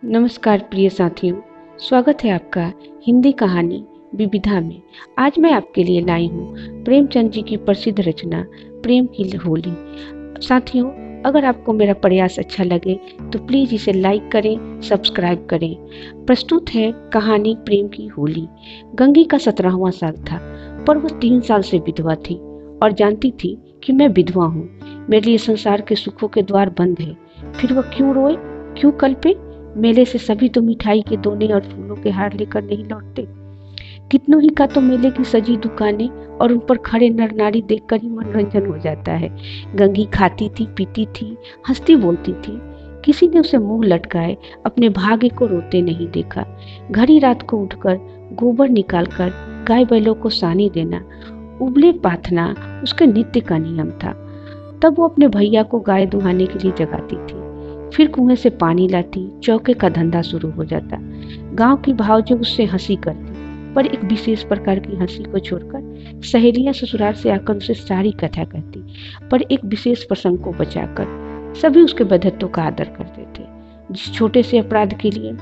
नमस्कार प्रिय साथियों, स्वागत है आपका हिंदी कहानी विविधा में। आज मैं आपके लिए लाई हूँ प्रेमचंद जी की प्रसिद्ध रचना प्रेम की होली। साथियों, अगर आपको मेरा प्रयास अच्छा लगे तो प्लीज़ इसे लाइक करें, सब्सक्राइब करें। प्रस्तुत है कहानी प्रेम की होली। गंगी का 17वां साल था, पर वो 3 साल से विधवा थी और जानती थी कि मैं विधवा हूँ। मेरे लिए संसार के सुखों के द्वार बंद है। फिर वह क्यों रोए, क्यों कल्पे? मेले से सभी तो मिठाई के दोने और फूलों के हार लेकर नहीं लौटते। कितनों ही का तो मेले की सजी दुकानें और उन पर खड़े नर नारी देखकर ही मनोरंजन हो जाता है। गंगी खाती थी, पीती थी, हंसती बोलती थी। किसी ने उसे मुंह लटकाए अपने भाग्य को रोते नहीं देखा। घड़ी रात को उठकर गोबर निकालकर गाय बैलों को सानी देना, उबले पाथना उसके नित्य का नियम था। तब वो अपने भैया को गाय दुहाने के लिए जगाती थी, फिर कुएं से पानी लाती, चौके का धंधा शुरू हो जाता। गांव की भावजी उससे हंसी करती, पर एक विशेष प्रकार की हंसी को छोड़कर सहेलियां ससुराल से आकर उसे सारी कथा कहती, पर एक विशेष प्रसंग को बचाकर सभी उसके वैधत्व का आदर करते थे। जिस छोटे से अपराध के लिए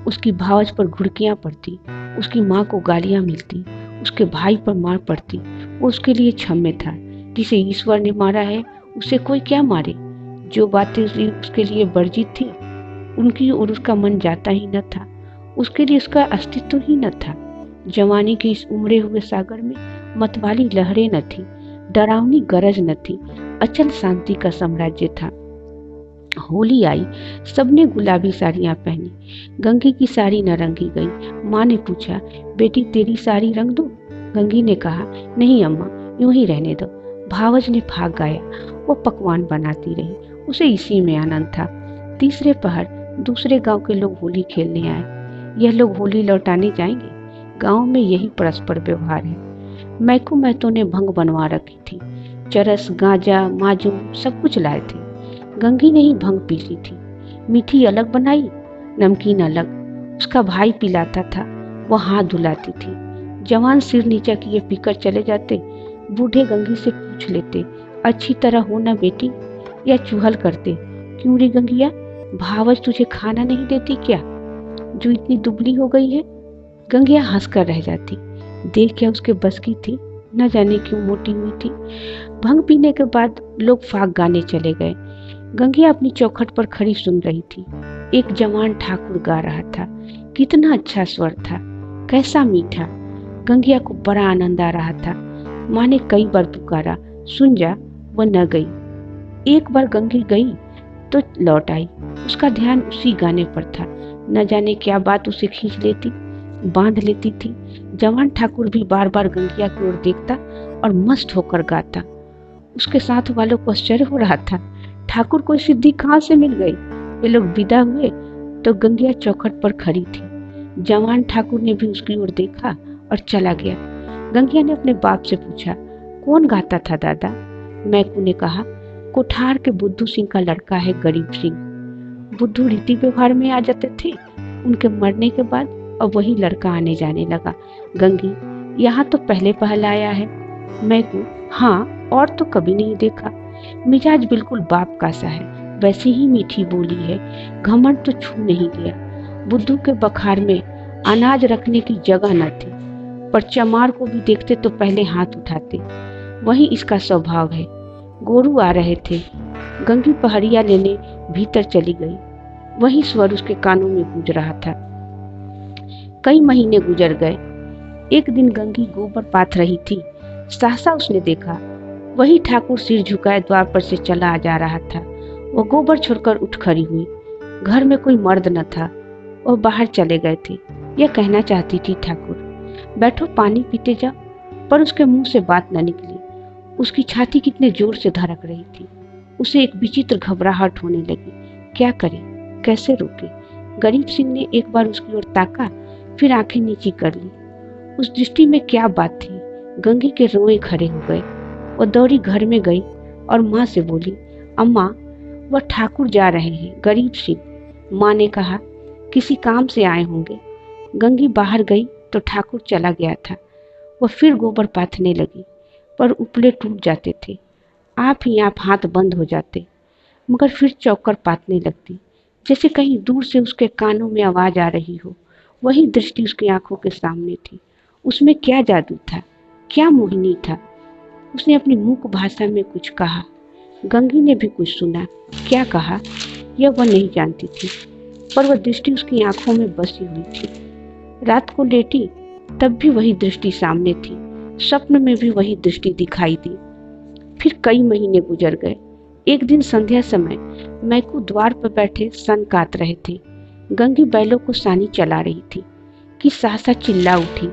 उसकी भावज पर घुड़कियां पड़ती, उसकी माँ को गालियां मिलती, उसके भाई पर मार पड़ती, वो उसके लिए क्षम्य था। जिसे ईश्वर ने मारा है उसे कोई क्या मारे। जो बातें उसके लिए वर्जित थी उनकी ओर उसका मन जाता ही न था। उसके लिए उसका अस्तित्व ही न था। जवानी के इस उमड़े हुए सागर में मतवाली लहरें न थी, डरावनी गरज न थी, अचल शांति का साम्राज्य था। होली आई, सबने गुलाबी साड़ियां पहनी। गंगी की साड़ी न रंगी गई। माँ ने पूछा, बेटी तेरी साड़ी रंग दूं? गंगी ने कहा, नहीं अम्मा, यूं ही रहने दो। भावज ने फाग गाया। वो पकवान बनाती रही, उसे इसी में आनंद था। तीसरे पहर दूसरे गांव के लोग होली खेलने आए। यह लोग होली लौटाने जाएंगे। गांव में यही परस्पर व्यवहार है। मैको महतो ने भंग बनवा रखी थी। चरस, गांजा, माजूम सब कुछ लाए थे। गंगी ने ही भंग पी ली थी। मीठी अलग बनाई, नमकीन अलग। उसका भाई पिलाता था, वो हाथ धुलाती थी। जवान सिर नीचा किए पीकर चले जाते। बूढ़े गंगी से पूछ लेते, अच्छी तरह हो ना बेटी? या चूहल करते, क्यों रे गंगिया, भावज तुझे खाना नहीं देती क्या, जो इतनी दुबली हो गई है? गंगिया हंसकर रह जाती। देख क्या उसके बस की थी, न जाने क्यों मोटी हुई थी। भंग पीने के बाद लोग फाग गाने चले गए। गंगिया अपनी चौखट पर खड़ी सुन रही थी। एक जवान ठाकुर गा रहा था। कितना अच्छा स्वर था, कैसा मीठा। गंगिया को बड़ा आनंद आ रहा था। माँ ने कई बार पुकारा, सुन जा, वह न गई। एक बार गंगी गई तो लौट आई। उसका ध्यान उसी गाने पर था। न जाने क्या बात उसे खींच लेती, बांध लेती थी। जवान ठाकुर भी बार बार गंगिया की ओर देखता और मस्त होकर गाता। उसके साथ वालों को आश्चर्य हो रहा था, ठाकुर को सिद्धि कहाँ से मिल गई। वे लोग विदा हुए तो गंगिया चौखट पर खड़ी थी। जवान ठाकुर ने भी उसकी ओर देखा और चला गया। गंगिया ने अपने बाप से पूछा, कौन गाता था दादा? मैकू ने कहा, कोठार के बुद्धू सिंह का लड़का है गरीब सिंह। बुद्धू रीति व्यवहार में आ जाते थे उनके मरने के बाद, और वही लड़का आने जाने लगा। गंगी, यहाँ तो पहले पहल आया है। मैकू, हाँ, और तो कभी नहीं देखा। मिजाज बिल्कुल बाप का सा है, वैसी ही मीठी बोली है, घमंड तो छू नहीं गया। बुद्धू के बखार में अनाज रखने की जगह न थी, पर चमार को भी देखते तो पहले हाथ उठाते। वही इसका स्वभाव है। गोरू आ रहे थे। गंगी पहरिया लेने भीतर चली गई। वही स्वर उसके कानों में गूंज रहा था। कई महीने गुजर गए। एक दिन गंगी गोबर पाथ रही थी। सहसा उसने देखा, वही ठाकुर सिर झुकाए द्वार पर से चला जा रहा था। वह गोबर छोड़कर उठ खड़ी हुई। घर में कोई मर्द न था, वह बाहर चले गए थे। यह कहना चाहती थी, ठाकुर बैठो, पानी पीते जाओ, पर उसके मुंह से बात न निकली। उसकी छाती कितने जोर से धड़क रही थी। उसे एक विचित्र घबराहट होने लगी। क्या करे, कैसे रोके? गरीब सिंह ने एक बार उसकी ओर ताका, फिर आंखें नीची कर ली। उस दृष्टि में क्या बात थी? गंगी के रोए खड़े हो गए। वह दौड़ी घर में गई और माँ से बोली, अम्मा, वह ठाकुर जा रहे हैं, गरीब सिंह। माँ ने कहा, किसी काम से आए होंगे। गंगी बाहर गई तो ठाकुर चला गया था। वह फिर गोबर पाथने लगी, पर उपले टूट जाते थे। आप ही आप हाथ बंद हो जाते, मगर फिर चौकर पातने लगती। जैसे कहीं दूर से उसके कानों में आवाज आ रही हो। वही दृष्टि उसकी आंखों के सामने थी। उसमें क्या जादू था, क्या मोहिनी था। उसने अपनी मूक भाषा में कुछ कहा। गंगी ने भी कुछ सुना। क्या कहा यह वह नहीं जानती थी, पर वह दृष्टि उसकी आंखों में बसी हुई थी। रात को लेटी तब भी वही दृष्टि सामने थी। स्वप्न में भी वही दृष्टि दिखाई दी। फिर कई महीने गुजर गए। एक दिन संध्या समय मैकू द्वार पर बैठे सन काट रहे थे। गंगी बैलों को सानी चला रही थी कि सहसा चिल्ला उठी,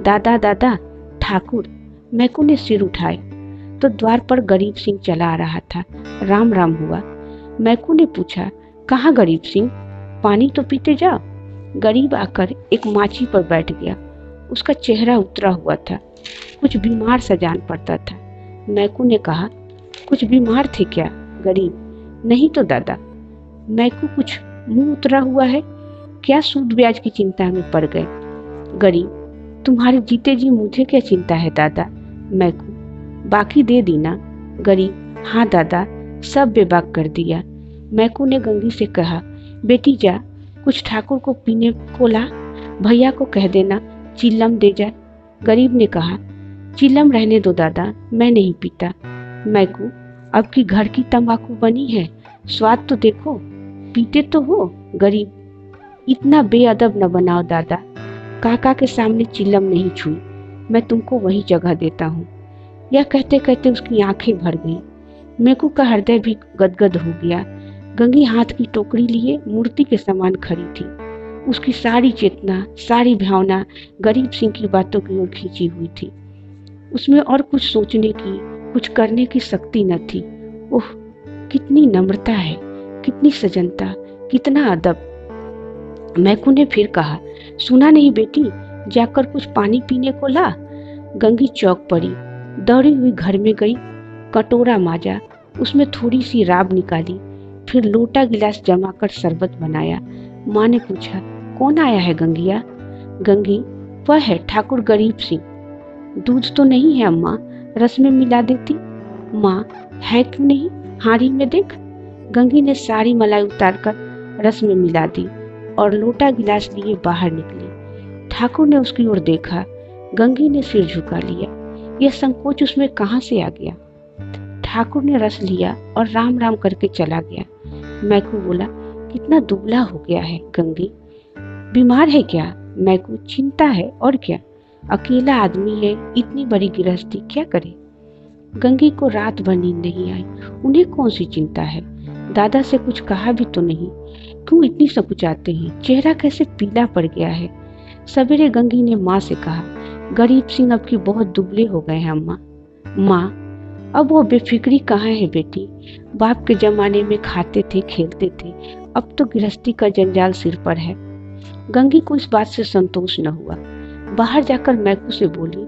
दादा दादा ठाकुर। मैकू ने सिर उठाया तो द्वार पर गरीब सिंह चला आ रहा था। राम राम हुआ। मैकू ने पूछा, कहाँ गरीब सिंह, पानी तो पीते जाओ। गरीब आकर एक माची पर बैठ गया। उसका चेहरा उतरा हुआ था, कुछ बीमार सा जान पड़ता था। मैकू ने कहा, कुछ बीमार थे क्या गरीब? नहीं तो दादा। मैकू, कुछ मुंह उतरा हुआ है क्या? सूद ब्याज की चिंता में पड़ गए। गरीब, तुम्हारे जीते जी मुझे क्या चिंता है दादा। मैकू, बाकी दे दी ना। गरीब, हाँ दादा, सब बेबाक कर दिया। मैकू ने गंगी से कहा, बेटी जा, कुछ ठाकुर को पीने को ला। भैया को कह देना चिल्लम दे जाए। गरीब ने कहा, चिल्लम रहने दो दादा, मैं नहीं पीता। मैकू, अब की घर की तंबाकू बनी है, स्वाद तो देखो, पीते तो हो। गरीब, इतना बेअदब न बनाओ दादा, काका के सामने चिल्लम नहीं छुई, मैं तुमको वही जगह देता हूँ। यह कहते कहते उसकी आंखें भर गईं। मैकू का हृदय भी गदगद हो गया। गंगी हाथ की टोकरी लिए मूर्ति के समान खड़ी थी। उसकी सारी चेतना, सारी भावना गरीब सिंह की बातों की ओर खींची हुई थी। उसमें और कुछ सोचने की, कुछ करने की शक्ति न थी। ओह, कितनी नम्रता है, कितनी सजनता, कितना अदब। मैकू ने फिर कहा, सुना नहीं बेटी, जाकर कुछ पानी पीने को ला। गंगी चौंक पड़ी, दौड़ी हुई घर में गई, कटोरा माजा, उसमें थोड़ी सी राब निकाली, फिर लोटा गिलास जमाकर शरबत बनाया। माँ ने पूछा, कौन आया है गंगिया? गंगी, वह है ठाकुर गरीब सिंह। दूध तो नहीं है अम्मा, रस में मिला देती। माँ, है क्यों नहीं, हांडी में देख। गंगी ने सारी मलाई उतारकर रस में मिला दी और लोटा गिलास लिए बाहर निकली। ठाकुर ने उसकी ओर देखा। गंगी ने सिर झुका लिया। यह संकोच उसमें कहाँ से आ गया? ठाकुर ने रस लिया और राम राम करके चला गया। मैकू बोला, कितना दुबला हो गया है गंगी, बीमार है क्या? मैकू, चिंता है और क्या, अकेला आदमी है, इतनी बड़ी गृहस्थी क्या करे। गंगी को रात भर नींद नहीं आई। उन्हें कौन सी चिंता है? दादा से कुछ कहा भी तो नहीं, क्यों इतनी सकुचाते हैं? चेहरा कैसे पीला पड़ गया है। सवेरे गंगी ने माँ से कहा, गरीब सिंह अब की बहुत दुबले हो गए हैं अम्मा। माँ, अब वो बेफिक्री कहाँ है बेटी, बाप के जमाने में खाते थे, खेलते थे, अब तो गृहस्थी का जंजाल सिर पर है। गंगी को इस बात से संतोष न हुआ। बाहर जाकर मैकू से बोली,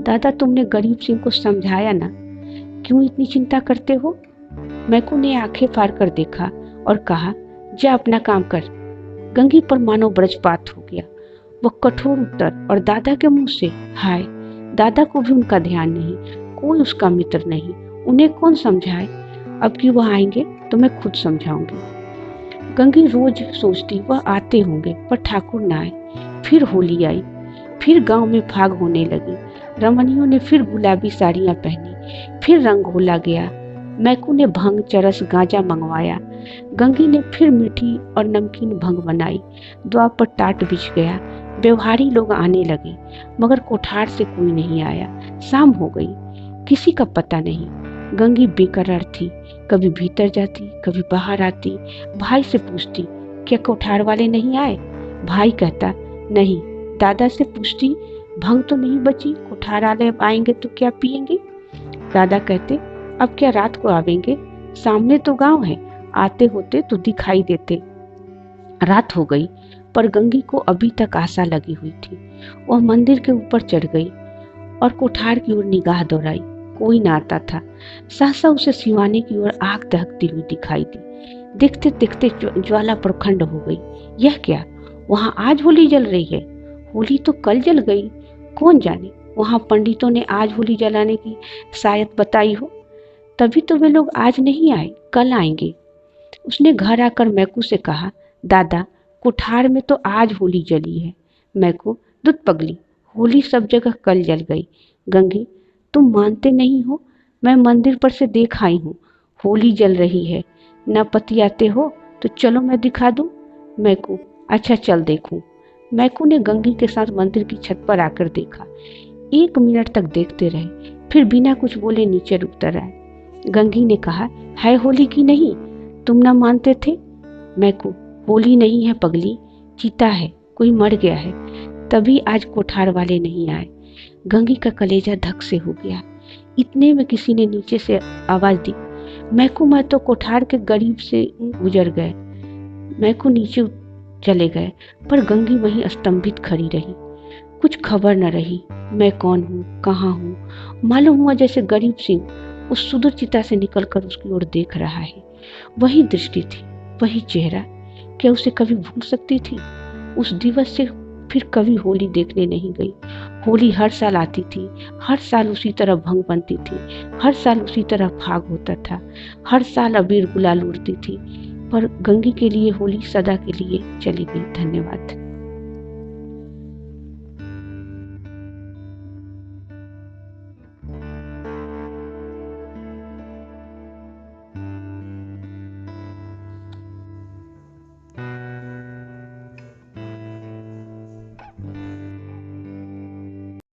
दादा तुमने गरीब सिंह को समझाया ना, क्यों इतनी चिंता करते हो? मैकू ने आंखें फाड़ कर देखा और कहा, जा अपना काम कर। गंगी पर मानो ब्रजपात हो गया। वह कठोर उत्तर और दादा के मुंह से, हाय, दादा को भी उनका ध्यान नहीं, कोई उसका मित्र नहीं, उन्हें कौन समझाए। अब कि वह आएंगे तो मैं खुद समझाऊंगी। गंगी रोज सोचती वह आते होंगे, पर ठाकुर न आए। फिर होली आई, फिर गांव में फाग होने लगी। रमणियों ने फिर गुलाबी साड़ियां पहनी, फिर रंग घोला गया। मैकू ने भंग, चरस, गांजा मंगवाया। गंगी ने फिर मीठी और नमकीन भंग बनाई। द्वार पर टाट बिछ गया। व्यवहारी लोग आने लगे, मगर कोठार से कोई नहीं आया। शाम हो गई, किसी का पता नहीं। गंगी बेकरार थी, कभी भीतर जाती, कभी बाहर आती। भाई से पूछती, क्या कोठार वाले नहीं आए? भाई कहता, नहीं। दादा से पूछती, भंग तो नहीं बची, कोठार वाले आएंगे तो क्या पिएंगे? दादा कहते, अब क्या रात को आवेंगे, सामने तो गांव है, आते होते तो दिखाई देते। रात हो गई, पर गंगी को अभी तक आशा लगी हुई थी। वह मंदिर के ऊपर चढ़ गई और कोठार की ओर निगाह दौड़ाई। कोई न आता था। सहसा उसे सिवाने की ओर आग दहकती हुई दिखाई दी। देखते देखते ज्वाला प्रखंड हो गई। यह क्या, वहां आज होली जल रही है? होली तो कल जल गई, कौन जाने वहां पंडितों ने आज होली जलाने की शायद बताई हो, तभी तो वे लोग आज नहीं आए, कल आएंगे। उसने घर आकर मैकू से कहा, दादा, कुठार में तो आज होली जली है। मैकू, दुध पगली, होली सब जगह कल जल गई। गंगी, तुम मानते नहीं हो, मैं मंदिर पर से देख आई हूँ, होली जल रही है। न पति आते हो तो चलो मैं दिखा दूं। मैकू, अच्छा चल देखूं। मैकू ने गंगी के साथ मंदिर की छत पर आकर देखा। 1 मिनट तक देखते रहे, फिर बिना कुछ बोले नीचे उतर आए। गंगी ने कहा, है होली की नहीं, तुम ना मानते थे। मैकू, होली नहीं है पगली, चीता है, कोई मर गया है, तभी आज कोठार वाले नहीं आए। गंगी का कलेजा धक से हो गया। इतने में किसी ने नीचे से आवाज दी, मैकू, मैं तो कोठार के गरीब से गुजर गए। मैकू नीचे चले गए, पर गंगी वहीं स्तंभित खड़ी रही। कुछ खबर न रही, मैं कौन हूँ, कहाँ हूँ। मालूम हुआ जैसे गरीब सिंह उस सुदूर चिता से निकलकर उसकी ओर देख रहा है। वही दृष्टि थी, वही चेहरा। क्या उसे कभी भूल सकती थी? उस दिवस से फिर कभी होली देखने नहीं गई। होली हर साल आती थी, हर साल उसी तरह भंग बनती थी, हर साल उसी तरह फाग होता था, हर साल अबीर गुलाल उड़ती थी। पर गंगी के लिए होली सदा के लिए चली गई। धन्यवाद।